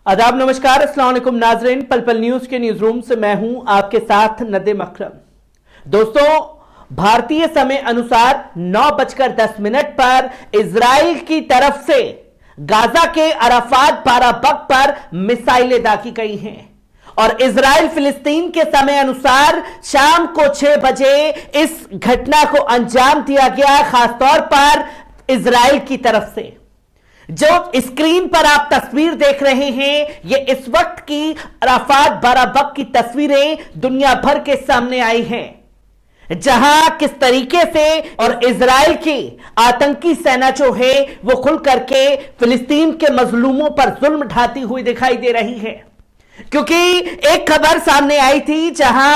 आदाब, नमस्कार, अस्सलाम वालेकुम नाजरीन। पल पल न्यूज के न्यूज रूम से मैं हूं आपके साथ नदीम अकरम। दोस्तों, भारतीय समय अनुसार 9:10 पर इजराइल की तरफ से गाजा के अराफात बाराबग पर मिसाइलें दागी गई हैं और इजराइल फिलिस्तीन के समय अनुसार शाम को 6 बजे इस घटना को अंजाम दिया गया। खासतौर पर इजराइल की तरफ से जो स्क्रीन पर आप तस्वीर देख रहे हैं, ये इस वक्त की अराफात बाराबग की तस्वीरें दुनिया भर के सामने आई हैं, जहां किस तरीके से और इजराइल की आतंकी सेना जो है वो खुल करके फिलिस्तीन के मजलूमों पर जुल्म ढाती हुई दिखाई दे रही है। क्योंकि एक खबर सामने आई थी जहां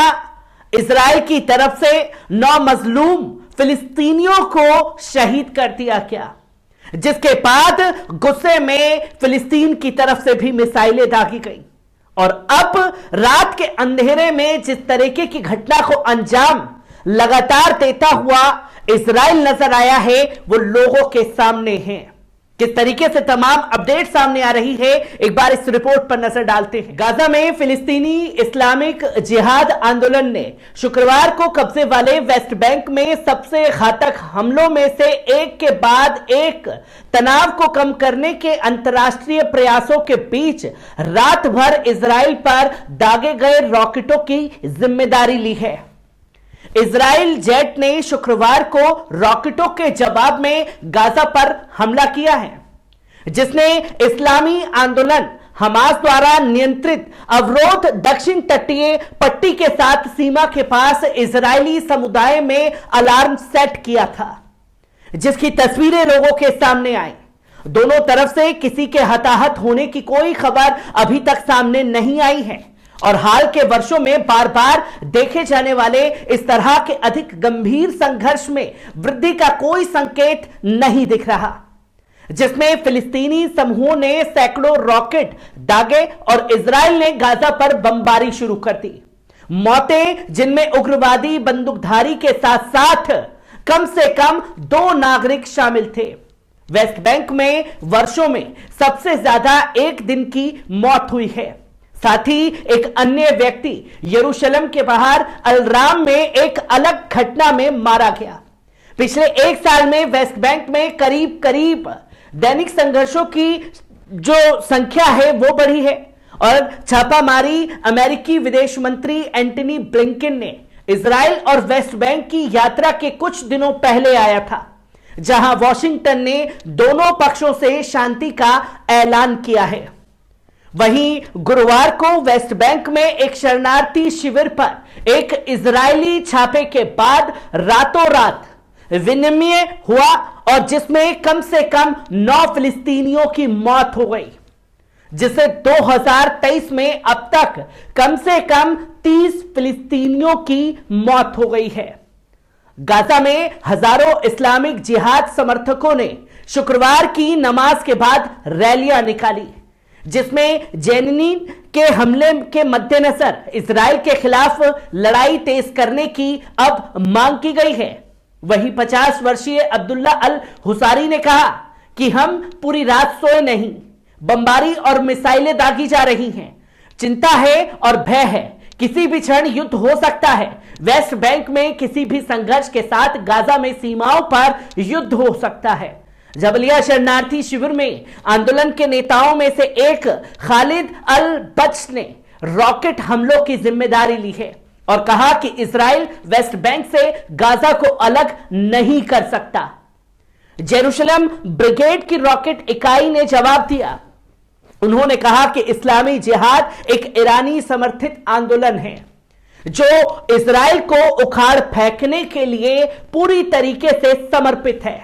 इजराइल की तरफ से 9 मजलूम फिलिस्तीनियों को शहीद कर दिया गया, जिसके बाद गुस्से में फिलिस्तीन की तरफ से भी मिसाइलें दागी गई। और अब रात के अंधेरे में जिस तरीके की घटना को अंजाम लगातार देता हुआ इजराइल नजर आया है, वो लोगों के सामने है। किस तरीके से तमाम अपडेट सामने आ रही है, एक बार इस रिपोर्ट पर नजर डालते हैं। गाजा में फिलिस्तीनी इस्लामिक जिहाद आंदोलन ने शुक्रवार को कब्जे वाले वेस्ट बैंक में सबसे घातक हमलों में से एक के बाद एक तनाव को कम करने के अंतर्राष्ट्रीय प्रयासों के बीच रात भर इजराइल पर दागे गए रॉकेटों की जिम्मेदारी ली है। इजराइल जेट ने शुक्रवार को रॉकेटों के जवाब में गाजा पर हमला किया है, जिसने इस्लामी आंदोलन हमास द्वारा नियंत्रित अवरोध दक्षिण तटीय पट्टी के साथ सीमा के पास इजरायली समुदाय में अलार्म सेट किया था, जिसकी तस्वीरें लोगों के सामने आई। दोनों तरफ से किसी के हताहत होने की कोई खबर अभी तक सामने नहीं आई है और हाल के वर्षों में बार बार देखे जाने वाले इस तरह के अधिक गंभीर संघर्ष में वृद्धि का कोई संकेत नहीं दिख रहा, जिसमें फिलिस्तीनी समूहों ने सैकड़ों रॉकेट दागे और इजराइल ने गाजा पर बमबारी शुरू कर दी। मौतें जिनमें उग्रवादी बंदूकधारी के साथ साथ कम से कम 2 नागरिक शामिल थे। वेस्ट बैंक में वर्षों में सबसे ज्यादा एक दिन की मौत हुई है। साथ ही एक अन्य व्यक्ति यरूशलेम के बाहर अलराम में एक अलग घटना में मारा गया। पिछले 1 साल में वेस्ट बैंक में करीब करीब दैनिक संघर्षों की जो संख्या है वो बढ़ी है और छापामारी अमेरिकी विदेश मंत्री एंटनी ब्लिंकन ने इजराइल और वेस्ट बैंक की यात्रा के कुछ दिनों पहले आया था, जहां वॉशिंगटन ने दोनों पक्षों से शांति का ऐलान किया है। वहीं गुरुवार को वेस्ट बैंक में एक शरणार्थी शिविर पर एक इजरायली छापे के बाद रातों रात विनिमय हुआ और जिसमें कम से कम 9 फिलिस्तीनियों की मौत हो गई, जिसे 2023 में अब तक कम से कम 30 फिलिस्तीनियों की मौत हो गई है। गाजा में हजारों इस्लामिक जिहाद समर्थकों ने शुक्रवार की नमाज के बाद रैलियां निकाली, जिसमें जेनिन के हमले के मद्देनजर इजराइल के खिलाफ लड़ाई तेज करने की अब मांग की गई है। वहीं 50 वर्षीय अब्दुल्ला अल हुसारी ने कहा कि हम पूरी रात सोए नहीं, बमबारी और मिसाइलें दागी जा रही हैं, चिंता है और भय है, किसी भी क्षण युद्ध हो सकता है। वेस्ट बैंक में किसी भी संघर्ष के साथ गाजा में सीमाओं पर युद्ध हो सकता है। जबलिया शरणार्थी शिविर में आंदोलन के नेताओं में से एक खालिद अल बच ने रॉकेट हमलों की जिम्मेदारी ली है और कहा कि इजराइल वेस्ट बैंक से गाजा को अलग नहीं कर सकता। जेरूशलेम ब्रिगेड की रॉकेट इकाई ने जवाब दिया। उन्होंने कहा कि इस्लामी जिहाद एक ईरानी समर्थित आंदोलन है जो इजराइल को उखाड़ फेंकने के लिए पूरी तरीके से समर्पित है।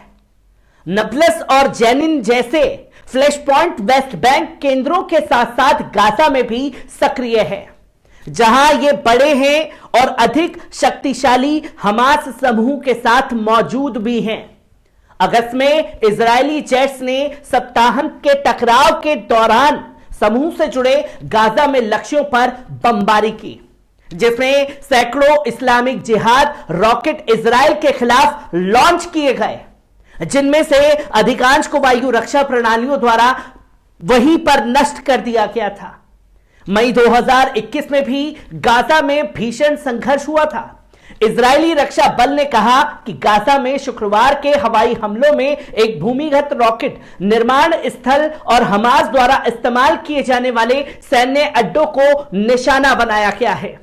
नब्लस और जेनिन जैसे फ्लैश पॉइंट वेस्ट बैंक केंद्रों के साथ साथ गाजा में भी सक्रिय है, जहां ये बड़े हैं और अधिक शक्तिशाली हमास समूह के साथ मौजूद भी हैं। अगस्त में इजरायली जेट्स ने सप्ताहांत के टकराव के दौरान समूह से जुड़े गाजा में लक्ष्यों पर बमबारी की, जिसमें सैकड़ों इस्लामिक जिहाद रॉकेट इजराइल के खिलाफ लॉन्च किए गए, जिनमें से अधिकांश को वायु रक्षा प्रणालियों द्वारा वहीं पर नष्ट कर दिया गया था। मई 2021 में भी गाजा में भीषण संघर्ष हुआ था। इजरायली रक्षा बल ने कहा कि गाजा में शुक्रवार के हवाई हमलों में एक भूमिगत रॉकेट निर्माण स्थल और हमास द्वारा इस्तेमाल किए जाने वाले सैन्य अड्डों को निशाना बनाया गया है,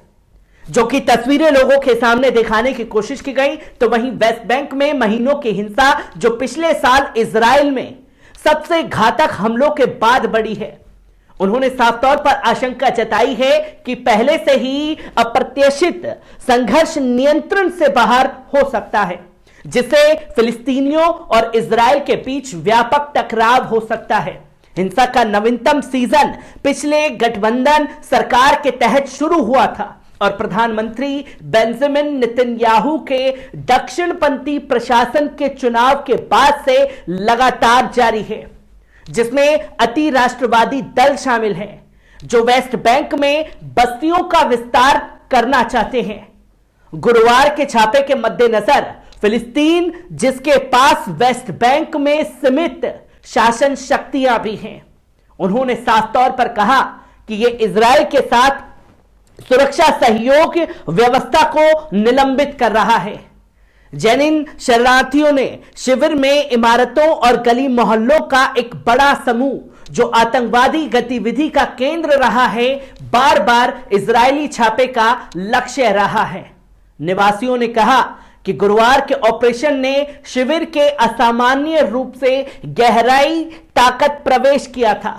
जो कि तस्वीरें लोगों के सामने दिखाने की कोशिश की गई। तो वहीं वेस्ट बैंक में महीनों की हिंसा, जो पिछले साल इजराइल में सबसे घातक हमलों के बाद बढ़ी है, उन्होंने साफ तौर पर आशंका जताई है कि पहले से ही अप्रत्याशित संघर्ष नियंत्रण से बाहर हो सकता है, जिससे फिलिस्तीनियों और इजराइल के बीच व्यापक टकराव हो सकता है। हिंसा का नवीनतम सीजन पिछले गठबंधन सरकार के तहत शुरू हुआ था और प्रधानमंत्री बेंजामिन नेतन्याहू के दक्षिणपंथी प्रशासन के चुनाव के बाद से लगातार जारी है, जिसमें अति राष्ट्रवादी दल शामिल हैं, जो वेस्ट बैंक में बस्तियों का विस्तार करना चाहते हैं। गुरुवार के छापे के मद्देनजर फिलिस्तीन, जिसके पास वेस्ट बैंक में सीमित शासन शक्तियां भी हैं, उन्होंने साफ तौर पर कहा कि यह इजराइल के साथ सुरक्षा सहयोग व्यवस्था को निलंबित कर रहा है। जेनिन शरणार्थियों ने शिविर में इमारतों और गली मोहल्लों का एक बड़ा समूह, जो आतंकवादी गतिविधि का केंद्र रहा है, बार बार इजरायली छापे का लक्ष्य रहा है। निवासियों ने कहा कि गुरुवार के ऑपरेशन ने शिविर के असामान्य रूप से गहराई ताकत प्रवेश किया था।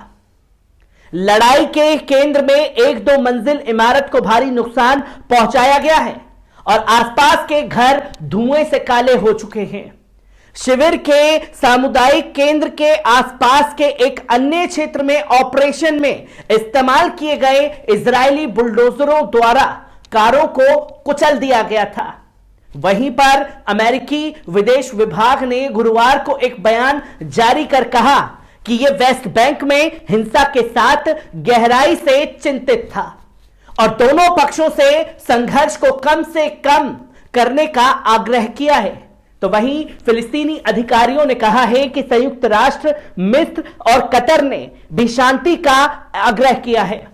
लड़ाई के केंद्र में एक दो मंजिल इमारत को भारी नुकसान पहुंचाया गया है और आसपास के घर धुएं से काले हो चुके हैं। शिविर के सामुदायिक केंद्र के आसपास के एक अन्य क्षेत्र में ऑपरेशन में इस्तेमाल किए गए इजरायली बुलडोजरों द्वारा कारों को कुचल दिया गया था। वहीं पर अमेरिकी विदेश विभाग ने गुरुवार को एक बयान जारी कर कहा कि यह वेस्ट बैंक में हिंसा के साथ गहराई से चिंतित था और दोनों पक्षों से संघर्ष को कम से कम करने का आग्रह किया है। तो वहीं फिलिस्तीनी अधिकारियों ने कहा है कि संयुक्त राष्ट्र, मिस्र और कतर ने भी शांति का आग्रह किया है।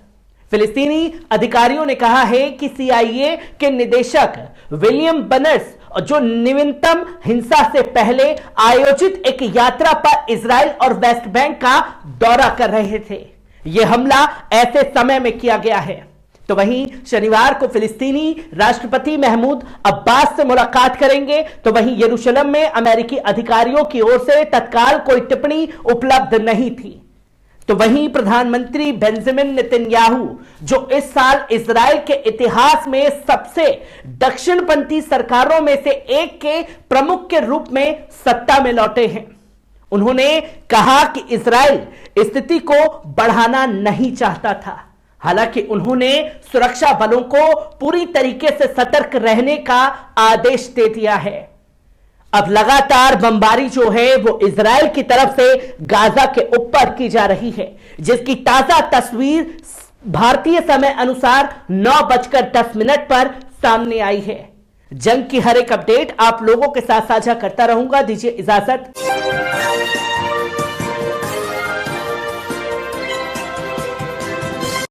फिलिस्तीनी अधिकारियों ने कहा है कि सीआईए के निदेशक विलियम बर्न्स, जो नवीनतम हिंसा से पहले आयोजित एक यात्रा पर इजराइल और वेस्ट बैंक का दौरा कर रहे थे, यह हमला ऐसे समय में किया गया है। तो वहीं शनिवार को फिलिस्तीनी राष्ट्रपति महमूद अब्बास से मुलाकात करेंगे। तो वहीं यरूशलेम में अमेरिकी अधिकारियों की ओर से तत्काल कोई टिप्पणी उपलब्ध नहीं थी। तो वहीं प्रधानमंत्री बेंजामिन नेतन्याहू, जो इस साल इजराइल के इतिहास में सबसे दक्षिणपंथी सरकारों में से एक के प्रमुख के रूप में सत्ता में लौटे हैं, उन्होंने कहा कि इजराइल स्थिति को बढ़ाना नहीं चाहता था। हालांकि उन्होंने सुरक्षा बलों को पूरी तरीके से सतर्क रहने का आदेश दे दिया है। अब लगातार बमबारी जो है वो इजराइल की तरफ से गाजा के ऊपर की जा रही है, जिसकी ताजा तस्वीर भारतीय समय अनुसार 9:10 पर सामने आई है। जंग की हर एक अपडेट आप लोगों के साथ साझा करता रहूंगा। दीजिए इजाजत।